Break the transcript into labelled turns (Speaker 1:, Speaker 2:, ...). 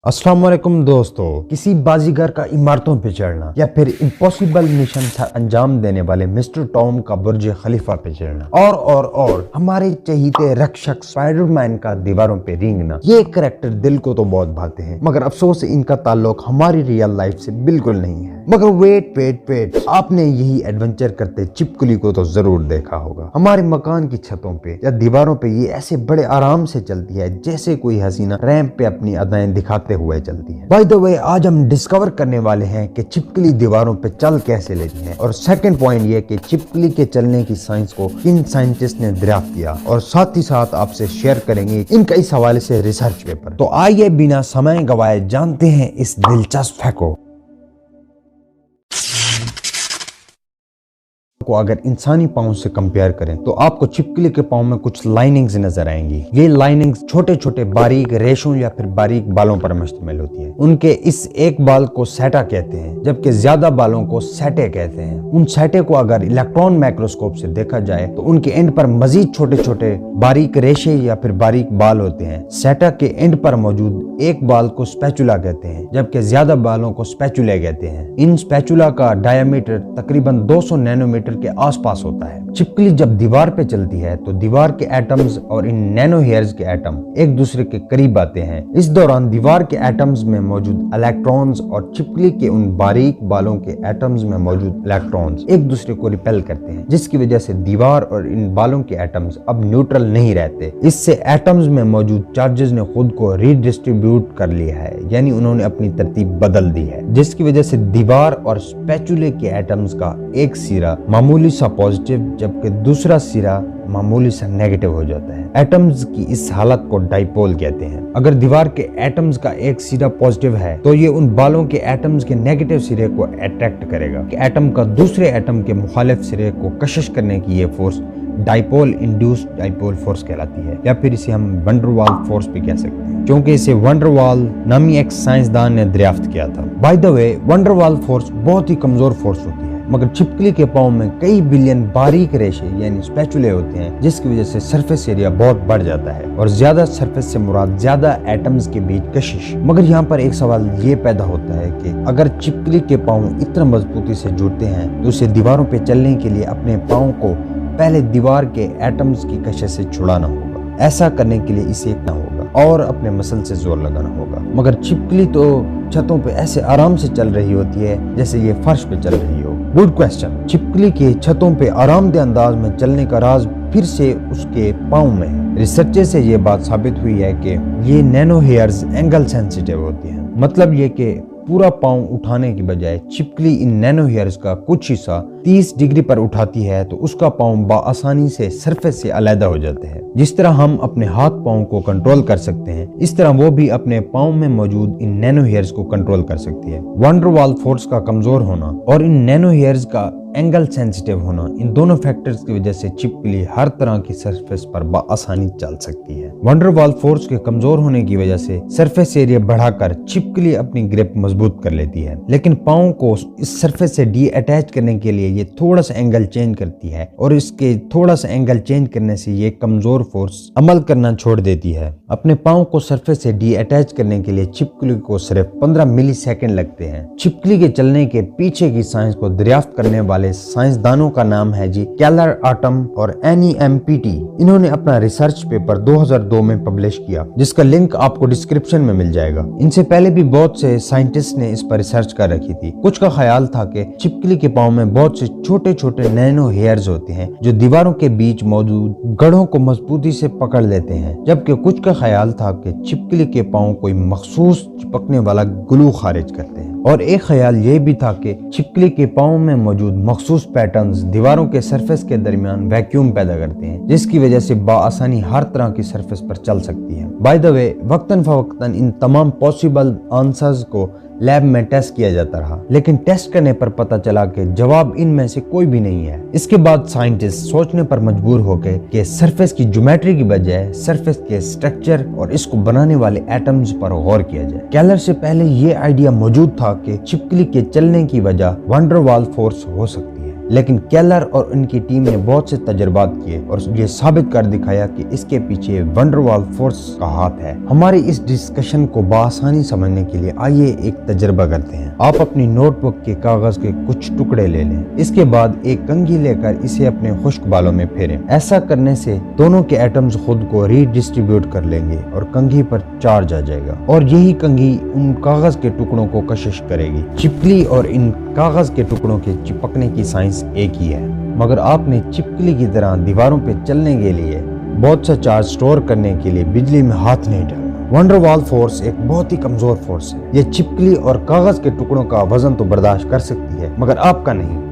Speaker 1: अस्सलाम वालेकुम दोस्तों, किसी बाजीगर का इमारतों पे चढ़ना या फिर इम्पॉसिबल मिशन अंजाम देने वाले मिस्टर टॉम का बुर्ज खलीफा पे चढ़ना और हमारे चहीते रक्षक स्पाइडरमैन का दीवारों पे रेंगना, ये कैरेक्टर दिल को तो बहुत भाते हैं, मगर अफसोस इनका ताल्लुक हमारी रियल लाइफ से बिल्कुल नहीं है। मगर वेट, आपने यही एडवेंचर करते चिपकली को तो जरूर देखा होगा। हमारे मकान की छतों पे या दीवारों पे ये ऐसे बड़े आराम से चलती है जैसे कोई हसीना रैंप पे अपनी अदाएं दिखाते हुए चलती है। बाय द वे, आज हम डिस्कवर करने वाले हैं कि चिपकली दीवारों पे चल कैसे लेती है, और सेकंड पॉइंट ये कि चिपकली के चलने की साइंस को किन साइंटिस्ट ने दरियाफ्त किया, और साथ ही साथ आपसे शेयर करेंगे इनका इस हवाले से रिसर्च पेपर। तो आइए बिना समय गवाए जानते हैं इस दिलचस्प फैक्ट को। अगर इंसानी पाँव से कंपेयर करें तो आपको चिपकली के पाँव में कुछ लाइनिंग्स नजर आएंगी। ये लाइनिंग्स छोटे छोटे बारीक रेशों या फिर बारीक बालों पर मुश्तमिल होती है। उनके इस एक बाल को सेटा कहते हैं, जबकि ज्यादा बालों को सेटे कहते हैं। उन सेटे को अगर इलेक्ट्रॉन माइक्रोस्कोप से देखा जाए तो उनके एंड पर मजीद छोटे छोटे बारीक रेशे या फिर बारीक बाल होते हैं। सेटा के एंड पर मौजूद एक बाल को स्पैचुला कहते हैं, जबकि ज्यादा बालों को स्पैचुले कहते हैं। इन स्पैचुला का डायमीटर तकरीबन 200 नैनोमीटर के आसपास होता है। चिपकली जब दीवार पे चलती है तो दीवार के एटम्स और इन नैनो हेयर्स के एटम एक दूसरे के करीब आते हैं। इस दौरान दीवार के एटम्स में मौजूद इलेक्ट्रॉन्स और चिपकली के उन बारीक बालों के एटम्स में मौजूद इलेक्ट्रॉन्स एक दूसरे को रिपेल करते हैं, जिसकी वजह से दीवार और इन बालों के एटम्स अब न्यूट्रल नहीं रहते। इससे एटम्स में मौजूद चार्जेस ने खुद को रीडिस्ट्रीब्यूट कर लिया है, यानी उन्होंने अपनी तरतीब बदल दी है, जिसकी वजह से दीवार और स्पैचुले के एटम्स का एक सिरा मामूली सा पॉजिटिव जबकि दूसरा सिरा मामूली सा नेगेटिव हो जाता है। एटम्स की इस हालत को डाइपोल कहते हैं। अगर दीवार के एटम्स का एक सिरा पॉजिटिव है तो ये उन बालों के एटम्स के नेगेटिव सिरे को अट्रैक्ट करेगा कि एटम का दूसरे एटम के मुखालिफ सिरे को कशिश करने की ये force dipole induced dipole force कहलाती है, या फिर इसे हम वंडरवाल फोर्स भी कह सकते हैं, क्योंकि इसे वंडरवाल नामी एक साइंसदान ने दरियाफ्त किया था। By the way, van der Waals force बहुत ही कमजोर फोर्स होती है, मगर चिपकली के पाँव में कई बिलियन बारीक रेशे यानी स्पैचुले होते हैं, जिसकी वजह से सरफेस एरिया बहुत बढ़ जाता है, और ज्यादा सरफेस से मुराद ज्यादा एटम्स के बीच कशिश। मगर यहाँ पर एक सवाल ये पैदा होता है कि अगर चिपकली के पाँव इतना मजबूती से जुड़ते हैं तो उसे दीवारों पे चलने के लिए अपने पाँव को पहले दीवार के एटम्स की कशिश से छुड़ाना होगा। ऐसा करने के लिए इसे इतना होगा और अपने मसल से जोर लगाना होगा। मगर चिपकली तो छतों पे ऐसे आराम से चल रही होती है जैसे ये फर्श पे चल रही हो। Good question. चिपकली के छतों पे आरामदेह अंदाज में चलने का राज फिर से उसके पाँव में है। रिसर्च से ये बात साबित हुई है कि ये नैनो हेयर्स एंगल सेंसिटिव होती हैं। मतलब ये कि पूरा पाँव उठाने की बजाय चिपकली इन नैनो हेयर्स का कुछ हिस्सा 30 डिग्री पर उठाती है तो उसका पाँव बाआसानी से सरफेस से अलग हो जाते हैं। जिस तरह हम अपने हाथ पाँव को कंट्रोल कर सकते हैं, इस तरह वो भी अपने पाँव में मौजूद इन नैनो हेयर्स को कंट्रोल कर सकती है। वंडरवाल फोर्स का कमजोर होना और इन नैनो हेयर्स का एंगल सेंसिटिव होना, इन दोनों फैक्टर्स की वजह से चिपकली हर तरह की सरफेस पर बाआसानी चल सकती है। वंडरवाल फोर्स के कमजोर होने की वजह से सरफेस एरिया बढ़ाकर चिपकली अपनी ग्रिप मजबूत कर लेती है, लेकिन पाँव को इस सरफेस से डी अटैच करने के लिए ये थोड़ा सा एंगल चेंज करती है, और इसके थोड़ा सा एंगल चेंज करने से ये कमजोर फोर्स अमल करना छोड़ देती है। अपने पाँव को सरफेस से डी अटैच करने के लिए चिपकली को सिर्फ 15 मिली सेकेंड लगते हैं। चिपकली के चलने के पीछे की साइंस को दरियाफ्त करने वाले साइंसदानों का नाम है जी केलर आटम और NEMPT। इन्होंने अपना रिसर्च पेपर 2002 में पब्लिश किया, जिसका लिंक आपको डिस्क्रिप्शन में मिल जाएगा। इनसे पहले भी बहुत से साइंटिस्ट ने इस पर रिसर्च कर रखी थी। कुछ का ख्याल था कि चिपकली के पाँव में बहुत से छोटे छोटे नैनो हेयर्स होते हैं जो दीवारों के बीच मौजूद गढ़ों को मजबूती से पकड़ लेते हैं, जबकि कुछ का ख्याल था कि चिपकली के पाँव कोई मखसूस चिपकने वाला ग्लू खारिज करते हैं, और एक ख्याल ये भी था कि चिपकली के पाँव में मौजूद मखसूस पैटर्न्स दीवारों के सरफेस के दरमियान वैक्यूम पैदा करते हैं, जिसकी वजह से बाआसानी हर तरह की सरफेस पर चल सकती है। बाय द वे, वक्तन फवक्तन इन तमाम पॉसिबल आंसर्स को लैब में टेस्ट किया जाता रहा, लेकिन टेस्ट करने पर पता चला कि जवाब इनमें से कोई भी नहीं है। इसके बाद साइंटिस्ट सोचने पर मजबूर हो गए कि सरफेस की ज्योमेट्री की बजाय सरफेस के स्ट्रक्चर और इसको बनाने वाले एटम्स पर गौर किया जाए। केलर से पहले ये आइडिया मौजूद था कि चिपकली के चलने की वजह वंडरवाल फोर्स हो सकती है। लेकिन केलर और उनकी टीम ने बहुत से तजर्बात किए और ये साबित कर दिखाया कि इसके पीछे वंडरवाल फोर्स का हाथ है। हमारी इस डिस्कशन को बआसानी समझने के लिए आइए एक तजर्बा करते हैं। आप अपनी नोटबुक के कागज के कुछ टुकड़े ले लें। इसके बाद एक कंघी लेकर इसे अपने खुश्क बालों में फेरें। ऐसा करने से दोनों के एटम्स खुद को रीडिस्ट्रीब्यूट कर लेंगे और कंघी पर चार्ज आ जाएगा और यही कंघी उन कागज के टुकड़ों को कशिश करेगी। छिपकली और इन कागज के टुकड़ों के चिपकने की साइंस एक ही है, मगर आपने छिपकली की तरह दीवारों पे चलने के लिए बहुत सा चार्ज स्टोर करने के लिए बिजली में हाथ नहीं डालना। वंडरवाल फोर्स एक बहुत ही कमजोर फोर्स है। ये छिपकली और कागज के टुकड़ों का वजन तो बर्दाश्त कर सकती है, मगर आपका नहीं।